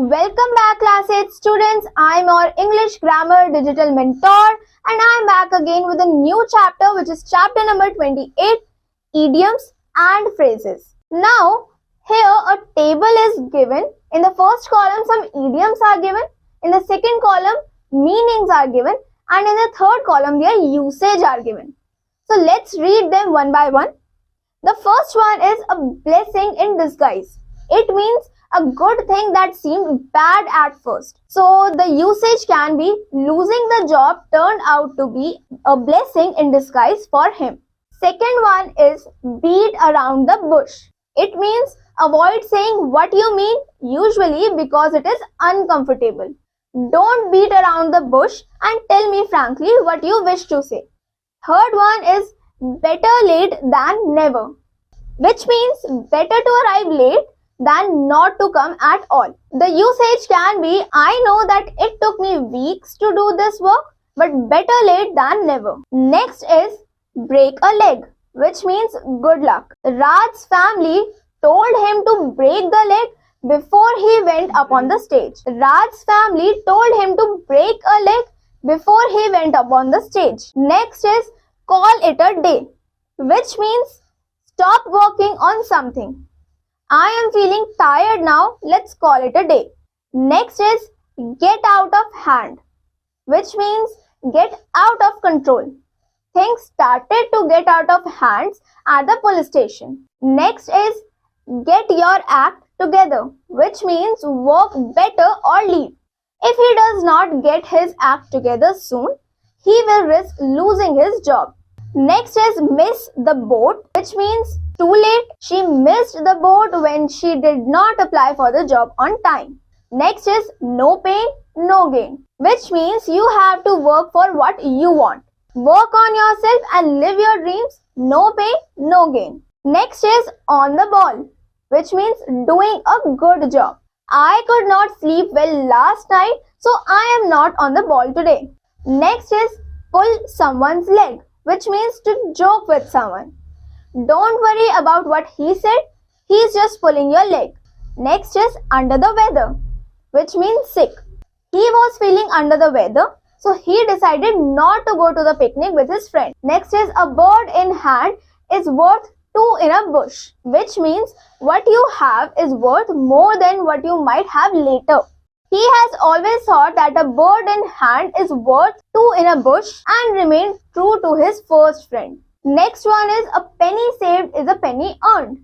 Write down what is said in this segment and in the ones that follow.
Welcome back class 8 students. I'm your English grammar digital mentor and I'm back again with a new chapter which is chapter number 28, idioms and phrases. Now here a table is given. In the first column some idioms are given, in the second column meanings are given and in the third column their usage are given. So let's read them one by one. The first one is a blessing in disguise. It means a good thing that seemed bad at first. So the usage can be losing the job turned out to be a blessing in disguise for him. Second one is beat around the bush. It means avoid saying what you mean usually because it is uncomfortable. Don't beat around the bush and tell me frankly what you wish to say. Third one is better late than never, which means better to arrive late than not to come at all. The usage can be, I know that it took me weeks to do this work, but better late than never. Next is break a leg, which means good luck. Raj's family told him to break the leg before he went up on the stage. Raj's family told him to break a leg before he went up on the stage. Next is call it a day, which means stop working on something. I am feeling tired now, let's call it a day. Next is get out of hand, which means get out of control. Things started to get out of hands at the police station. Next is get your act together, which means work better or leave. If he does not get his act together soon, he will risk losing his job. Next is miss the boat, which means too late. She missed the boat when she did not apply for the job on time. Next is no pain, no gain, which means you have to work for what you want. Work on yourself and live your dreams. No pain, no gain. Next is on the ball, which means doing a good job. I could not sleep well last night, so I am not on the ball today. Next is pull someone's leg, which means to joke with someone. Don't worry about what he said, he's just pulling your leg. Next is under the weather, which means sick. He was feeling under the weather, so he decided not to go to the picnic with his friend. Next is a bird in hand is worth two in a bush, which means what you have is worth more than what you might have later. He has always thought that a bird in hand is worth two in a bush and remained true to his first friend. Next one is a penny saved is a penny earned.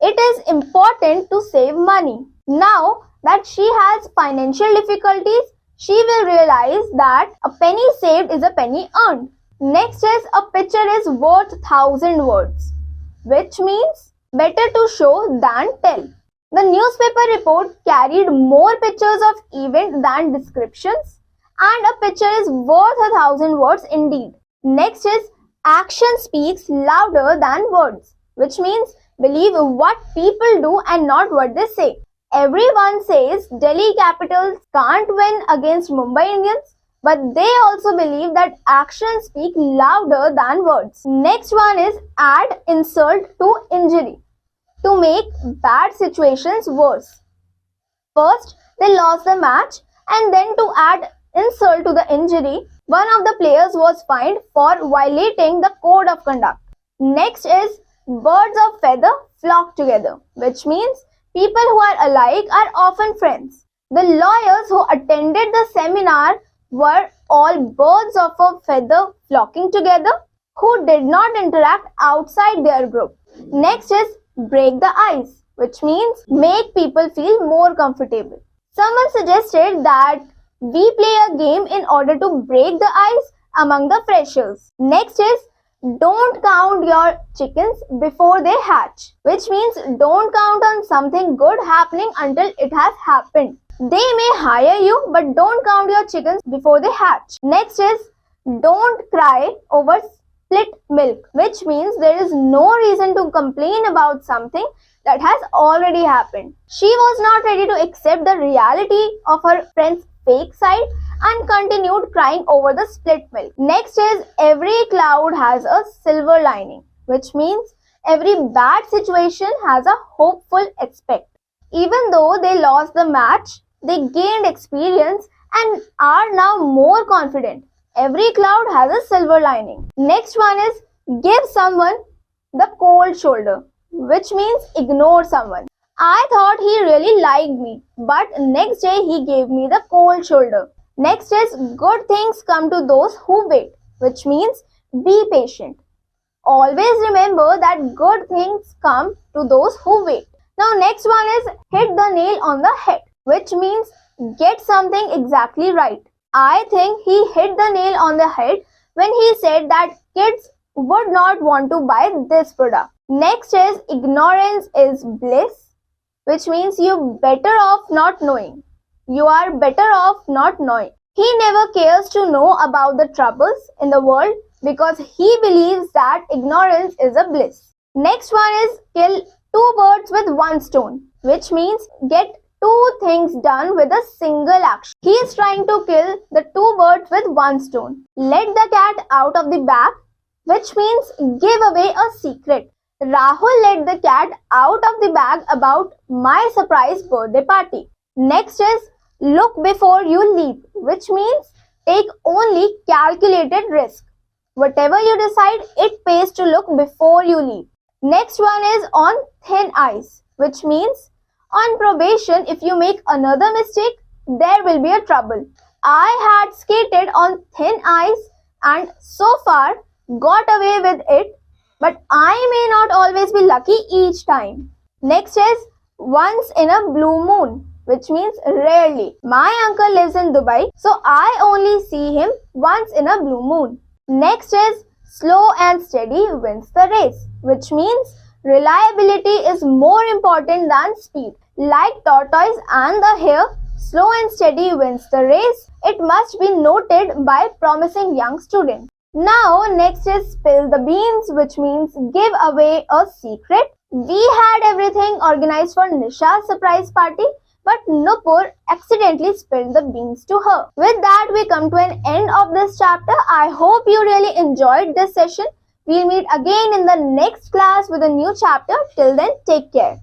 It is important to save money. Now that she has financial difficulties, she will realize that a penny saved is a penny earned. Next is a picture is worth 1,000 words, which means better to show than tell. The newspaper report carried more pictures of event than descriptions, and a picture is worth 1,000 words indeed. Next is action speaks louder than words, which means believe what people do and not what they say. Everyone says Delhi Capitals can't win against Mumbai Indians, but they also believe that actions speak louder than words. Next one is add insult to injury, to make bad situations worse. First, they lost the match and then to add insult to the injury, one of the players was fined for violating the code of conduct. Next is birds of feather flock together, which means people who are alike are often friends. The lawyers who attended the seminar were all birds of a feather flocking together who did not interact outside their group. Next is break the ice, which means make people feel more comfortable. Someone suggested that we play a game in order to break the ice among the freshers. Next is don't count your chickens before they hatch, which means don't count on something good happening until it has happened. They may hire you, but don't count your chickens before they hatch. Next is don't cry over split milk, which means there is no reason to complain about something that has already happened. She was not ready to accept the reality of her friend's fake side and continued crying over the split milk. Next is every cloud has a silver lining, which means every bad situation has a hopeful aspect. Even though they lost the match, They gained experience and are now more confident. Every cloud has a silver lining. Next one is give someone the cold shoulder, which means ignore someone. I thought he really liked me, but next day he gave me the cold shoulder. Next is good things come to those who wait, which means be patient. Always remember that good things come to those who wait. Now next one is hit the nail on the head, which means get something exactly right. I think he hit the nail on the head when he said that kids would not want to buy this product. Next is ignorance is bliss, which means you're better off not knowing. You are better off not knowing. He never cares to know about the troubles in the world because he believes that ignorance is a bliss. Next one is kill two birds with one stone, which means get two things done with a single action. He is trying to kill the two birds with one stone. Let the cat out of the bag, which means give away a secret. Rahul let the cat out of the bag about my surprise birthday party. Next is look before you leap, which means take only calculated risk. Whatever you decide, it pays to look before you leap. Next one is on thin ice, which means on probation, if you make another mistake, there will be a trouble. I had skated on thin ice and so far got away with it, but I may not always be lucky each time. Next is once in a blue moon, which means rarely. My uncle lives in Dubai, so I only see him once in a blue moon. Next is slow and steady wins the race, which means reliability is more important than speed. Like tortoise and the hare, slow and steady wins the race. It must be noted by promising young students. Now next is spill the beans, which means give away a secret. We had everything organized for Nisha's surprise party, but Nupur accidentally spilled the beans to her. With that, we come to an end of this chapter. I hope you really enjoyed this session. We'll meet again in the next class with a new chapter. Till then, take care.